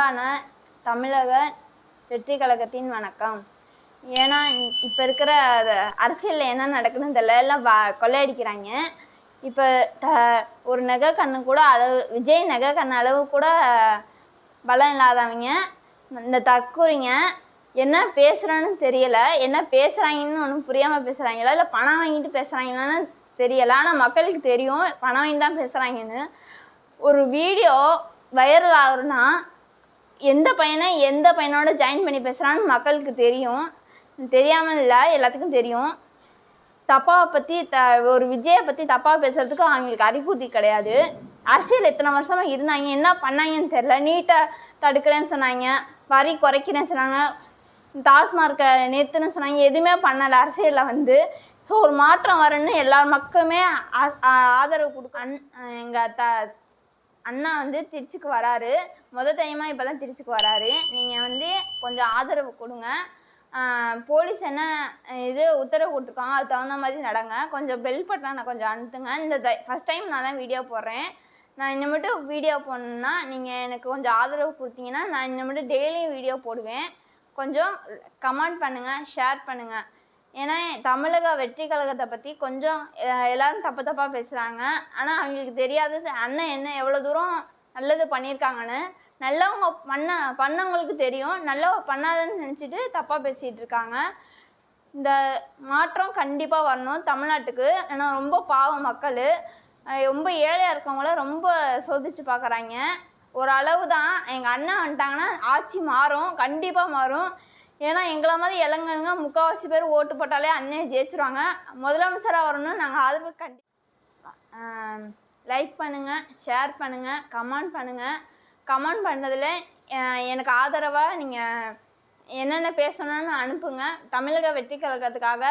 அன்பான தமிழக வெற்றி கழகத்தின் வணக்கம். ஏன்னா இப்போ இருக்கிற அரசியலில் என்ன நடக்குதுன்னு தெரியல, எல்லாம் கொள்ளையடிக்கிறாங்க. இப்போ ஒரு நகை கண்ணு கூட அளவு, விஜய் நகை கண்ணு அளவு கூட பலம் இல்லாதவங்க இந்த தற்கூறிங்க என்ன பேசுகிறான்னு தெரியல, என்ன பேசுகிறாங்கன்னு ஒன்றும் புரியாமல் பேசுகிறாங்களா இல்லை பணம் வாங்கிட்டு பேசுகிறாங்கன்னு தெரியலை. ஆனால் மக்களுக்கு தெரியும் பணம் வாங்கி தான் பேசுகிறாங்கன்னு. ஒரு வீடியோ வைரல் ஆகுதுன்னா எந்த பையனோட ஜாயின் பண்ணி பேசுகிறான்னு மக்களுக்கு தெரியும். தெரியாமல் இல்லை, எல்லாத்துக்கும் தெரியும். தப்பாவை பற்றி ஒரு விஜயை பற்றி தப்பாக பேசுகிறதுக்கு அவங்களுக்கு அறிகுறி கிடையாது. அரசியல் எத்தனை வருஷமாக இருந்தாங்க, என்ன பண்ணாங்கன்னு தெரில. நீட்டை தடுக்கிறேன்னு சொன்னாங்க, வரி குறைக்கிறேன்னு சொன்னாங்க, டாஸ்மார்க்கை நிறுத்துன்னு சொன்னாங்க, எதுவுமே பண்ணலை. அரசியலில் ஒரு மாற்றம் வரணுன்னு எல்லா மக்களுமே ஆதரவு கொடுக்க. எங்கள் அண்ணா திருச்சிக்கு வராரு, டைமாக இப்போ தான் திருச்சிக்கு வராரு. நீங்கள் கொஞ்சம் ஆதரவு கொடுங்க. போலீஸ் என்ன உத்தரவு கொடுத்துருக்காங்க, அது தகுந்த மாதிரி நடங்க. கொஞ்சம் பெல் பட்டனை கொஞ்சம் அனுத்துங்க. இந்த ஃபஸ்ட் டைம் நான் தான் வீடியோ போடுறேன். நான் இன்னமேட்டு வீடியோ போடணுன்னா நீங்கள் எனக்கு கொஞ்சம் ஆதரவு கொடுத்தீங்கன்னா நான் இன்னமேட்டு டெய்லியும் வீடியோ போடுவேன். கொஞ்சம் கமெண்ட் பண்ணுங்கள், ஷேர் பண்ணுங்கள். ஏன்னா தமிழக வெற்றி கழகத்தை பற்றி கொஞ்சம் எல்லோரும் தப்பாக பேசுகிறாங்க. ஆனால் அவங்களுக்கு தெரியாதது அண்ணன் எவ்வளோ தூரம் நல்லது பண்ணியிருக்காங்கன்னு. நல்லவங்க பண்ணவங்களுக்கு தெரியும், நல்லவங்க பண்ணாதுன்னு நினச்சிட்டு தப்பாக பேசிகிட்டு இருக்காங்க. இந்த மாற்றம் கண்டிப்பாக வரணும் தமிழ்நாட்டுக்கு. ஏன்னா ரொம்ப பாவம் மக்கள், ரொம்ப ஏழையாக இருக்கவங்கள ரொம்ப சோதிச்சு பார்க்குறாங்க. ஒரு அளவு தான் எங்கள் அண்ணன் வந்துட்டாங்கன்னா ஆட்சி மாறும், கண்டிப்பாக மாறும். ஏன்னா எங்களை மாதிரி இளைஞங்க முக்கால்வாசி பேர் ஓட்டு போட்டாலே அண்ணன் ஜெயிச்சிருவாங்க. முதலமைச்சராக வரணும்னு நாங்கள் ஆதரவு லைக் பண்ணுங்கள், ஷேர் பண்ணுங்கள், கமெண்ட் பண்ணுங்கள். கமெண்ட் பண்ணதில் எனக்கு ஆதரவாக நீங்கள் என்னென்ன பேசணும்னு அனுப்புங்க. தமிழக வெற்றி கழகத்துக்காக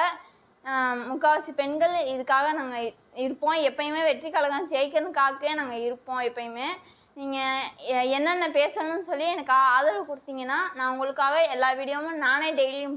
முக்கால்வாசி பெண்கள் இதுக்காக நாங்கள் இருப்போம். எப்பயுமே வெற்றி கழகம் ஜெயிக்கிறதுக்காகவே நாங்கள் இருப்போம். எப்பயுமே நீங்கள் என்னென்ன பேசணும்னு சொல்லி எனக்கு ஆதரவு கொடுத்தீங்கன்னா நான் உங்களுக்காக எல்லா வீடியோவும் நானே டெய்லியும்